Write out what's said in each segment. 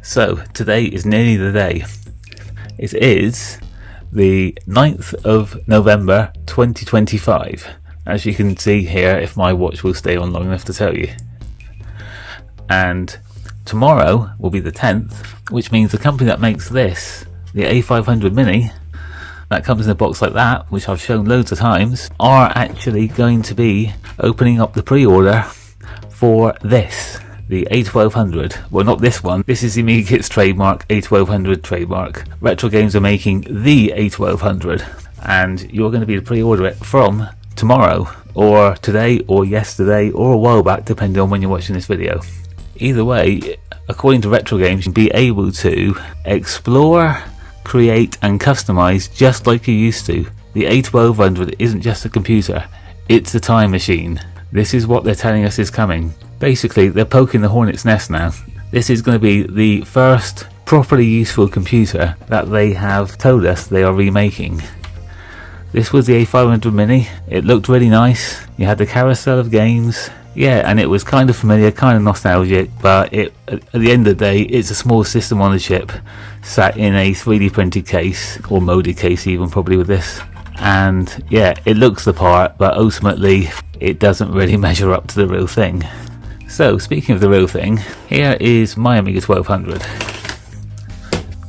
So today is nearly the day. It is the 9th of November 2025, as you can see here if my watch will stay on long enough to tell you. And tomorrow will be the 10th, which means the company that makes this, the A1200 Mini, that comes in a box like that, which I've shown loads of times, are actually going to be opening up the pre-order for this, the A1200. Well, not this one. This is the Amiga's trademark, A1200 trademark. Retro Games are making the A1200, and you're going to be able to pre-order it from tomorrow, or today, or yesterday, or a while back, depending on when you're watching this video. Either way, according to Retro Games, you'll be able to explore, create and customize just like you used to. The A1200 isn't just a computer, it's a time machine. This is what they're telling us is coming. Basically, they're poking the hornet's nest now. This is going to be the first properly useful computer that they have told us they are remaking. This was the A500 Mini. It looked really nice. You had the carousel of games. Yeah, and it was kind of familiar, kind of nostalgic, but at the end of the day, it's a small system on a chip sat in a 3D printed case, or molded case even probably with this. And yeah, it looks the part, but ultimately it doesn't really measure up to the real thing. So speaking of the real thing, here is my Amiga 1200.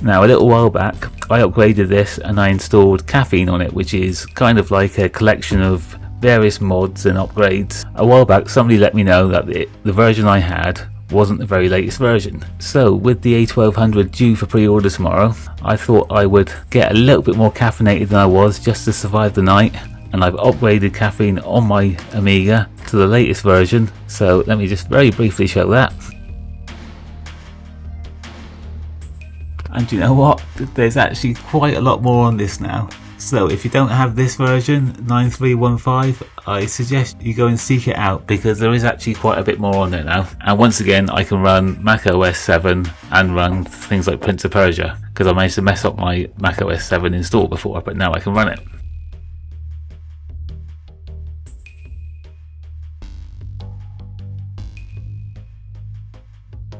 Now a little while back I upgraded this and I installed Caffeine on it, which is kind of like a collection of various mods and upgrades. A while back somebody let me know that the version I had wasn't the very latest version. So with the A1200 due for pre-order tomorrow, I thought I would get a little bit more caffeinated than I was just to survive the night, and I've upgraded Caffeine on my Amiga to the latest version. So let me just very briefly show that. And you know what? There's actually quite a lot more on this now. So if you don't have this version, 9315, I suggest you go and seek it out, because there is actually quite a bit more on there now. And once again, I can run Mac OS 7 and run things like Prince of Persia, because I managed to mess up my Mac OS 7 install before, but now I can run it.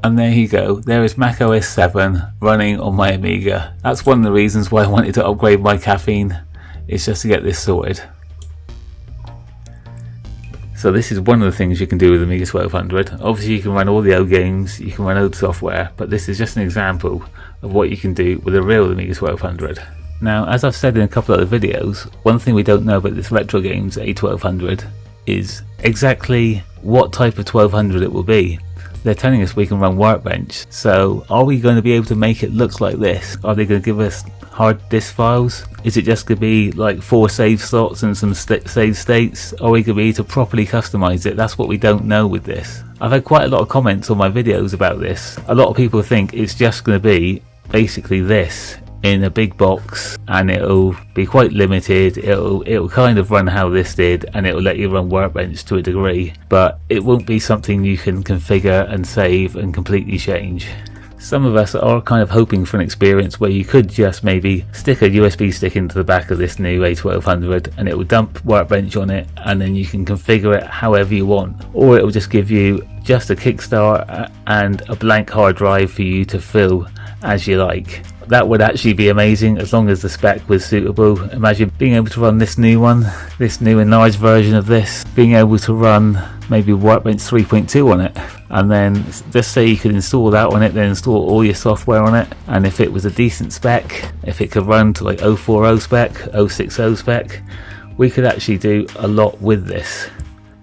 And there you go, there is Mac OS 7 running on my Amiga. That's one of the reasons why I wanted to upgrade my Caffeine, is just to get this sorted. So this is one of the things you can do with Amiga 1200. Obviously you can run all the old games, you can run old software, but this is just an example of what you can do with a real Amiga 1200. Now, as I've said in a couple of other videos, one thing we don't know about this Retro Games A1200 is exactly what type of 1200 it will be. They're telling us we can run Workbench, so are we going to be able to make it look like this? Are they going to give us hard disk files? Is it just going to be like 4 save slots and some save states? Are we going to be able to properly customize it? That's what we don't know with this. I've had quite a lot of comments on my videos about this. A lot of people think it's just going to be basically this in a big box, and it'll be quite limited. It'll kind of run how this did, and it'll let you run Workbench to a degree, but it won't be something you can configure and save and completely change. Some of us are kind of hoping for an experience where you could just maybe stick a USB stick into the back of this new A1200 and it will dump Workbench on it, and then you can configure it however you want, or it will just give you just a kickstart and a blank hard drive for you to fill as you like. That would actually be amazing, as long as the spec was suitable. Imagine being able to run this new one, this new enlarged version of this, being able to run maybe Workbench 3.2 on it, and then just say you could install that on it, then install all your software on it, and if it was a decent spec, if it could run to like 040 spec, 060 spec, we could actually do a lot with this.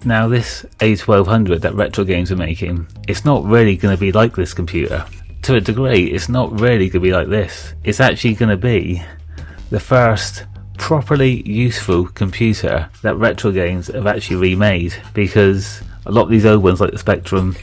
Now this A1200 that Retro Games are making, it's not really going to be like this computer. To a degree, it's not really going to be like this. It's actually going to be the first properly useful computer that Retro Games have actually remade, because a lot of these old ones like the Spectrum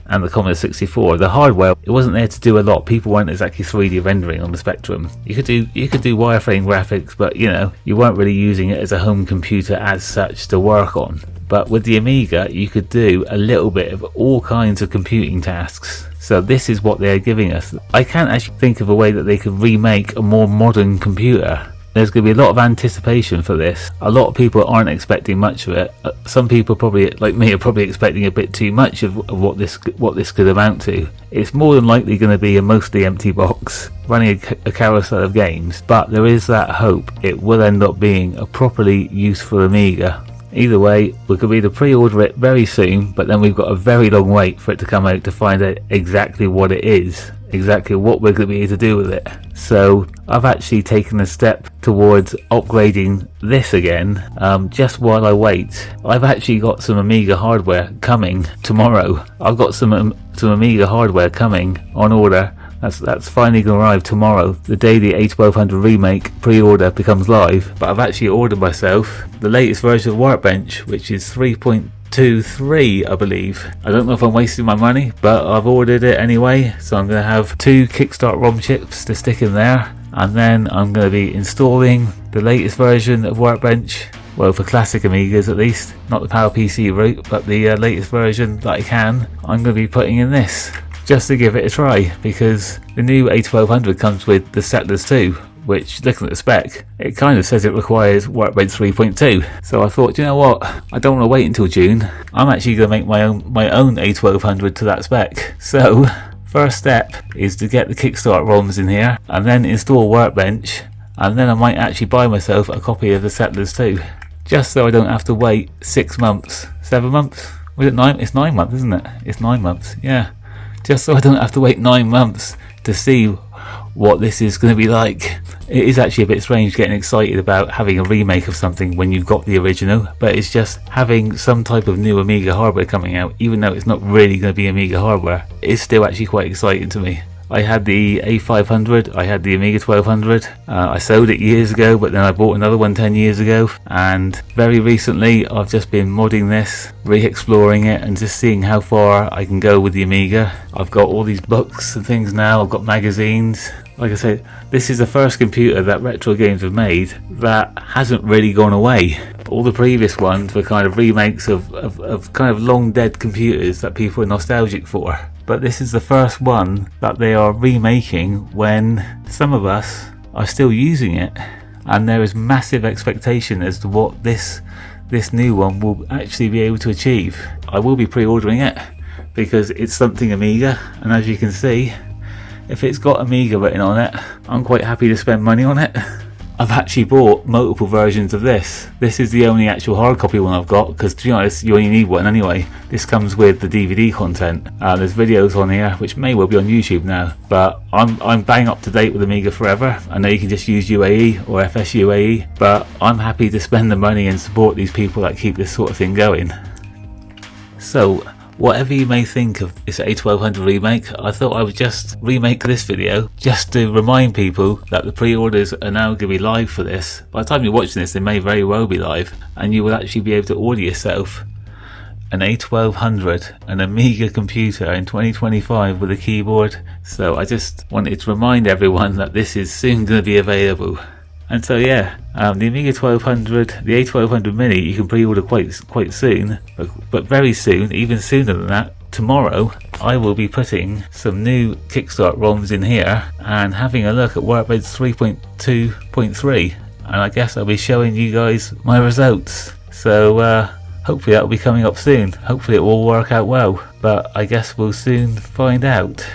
and the Commodore 64, the hardware, it wasn't there to do a lot. People weren't exactly 3D rendering on the Spectrum. You could do wireframe graphics, but you know, you weren't really using it as a home computer as such to work on. But with the Amiga, you could do a little bit of all kinds of computing tasks. So this is what they're giving us. I can't actually think of a way that they could remake a more modern computer there's going to be a lot of anticipation for this. A lot of people aren't expecting much of it. Some people probably, like me, are probably expecting a bit too much of what this could amount to. It's more than likely going to be a mostly empty box running a carousel of games, but there is that hope it will end up being a properly useful Amiga. Either way, we could either pre-order it very soon, but then we've got a very long wait for it to come out to find out exactly what it is, exactly what we're going to be able to do with it. So I've actually taken a step towards upgrading this again, just while I wait. I've actually got some Amiga hardware coming tomorrow. I've got some Amiga hardware coming on order. That's finally going to arrive tomorrow, the day the A1200 remake pre-order becomes live. But I've actually ordered myself the latest version of Workbench, which is 3.23, I believe. I don't know if I'm wasting my money, but I've ordered it anyway. So I'm going to have 2 Kickstart ROM chips to stick in there, and then I'm going to be installing the latest version of Workbench. Well, for classic Amigas at least, not the PowerPC route, but the latest version that I can. I'm going to be putting in this, just to give it a try, because the new A1200 comes with the Settlers 2, which, looking at the spec, it kind of says it requires Workbench 3.2. So I thought, you know what, I don't want to wait until June. I'm actually going to make my own A1200 to that spec. So first step is to get the Kickstart ROMs in here, and then install Workbench, and then I might actually buy myself a copy of the Settlers 2, just so I don't have to wait 6 months, 7 months. Was it 9? It's 9 months, isn't it? It's 9 months, yeah. Just so I don't have to wait 9 months to see what this is going to be like. It is actually a bit strange getting excited about having a remake of something when you've got the original, but it's just having some type of new Amiga hardware coming out, even though it's not really going to be Amiga hardware, it's still actually quite exciting to me. I had the A500, I had the Amiga 1200, I sold it years ago, but then I bought another one 10 years ago, and very recently I've just been modding this, re-exploring it, and just seeing how far I can go with the Amiga. I've got all these books and things now, I've got magazines. Like I said, this is the first computer that Retro Games have made that hasn't really gone away. All the previous ones were kind of remakes of kind of long dead computers that people are nostalgic for. But this is the first one that they are remaking when some of us are still using it. And there is massive expectation as to what this new one will actually be able to achieve. I will be pre-ordering it because it's something Amiga, and as you can see, if it's got Amiga written on it, I'm quite happy to spend money on it. I've actually bought multiple versions of this. This is the only actual hard copy one I've got, because to be honest, you only need one anyway. This comes with the DVD content. There's videos on here, which may well be on YouTube now, but I'm bang up to date with Amiga forever. I know you can just use UAE or FSUAE, but I'm happy to spend the money and support these people that keep this sort of thing going. So, whatever you may think of this A1200 remake, I thought I would just remake this video just to remind people that the pre-orders are now going to be live for this. By the time you're watching this, they may very well be live, and you will actually be able to order yourself an A1200, an Amiga computer in 2025 with a keyboard. So I just wanted to remind everyone that this is soon going to be available. And so yeah, the Amiga 1200, the A1200 Mini, you can pre-order quite soon, but very soon, even sooner than that, tomorrow, I will be putting some new Kickstart ROMs in here and having a look at Workbench 3.2.3, and I guess I'll be showing you guys my results. So hopefully that will be coming up soon. Hopefully it will work out well, but I guess we'll soon find out.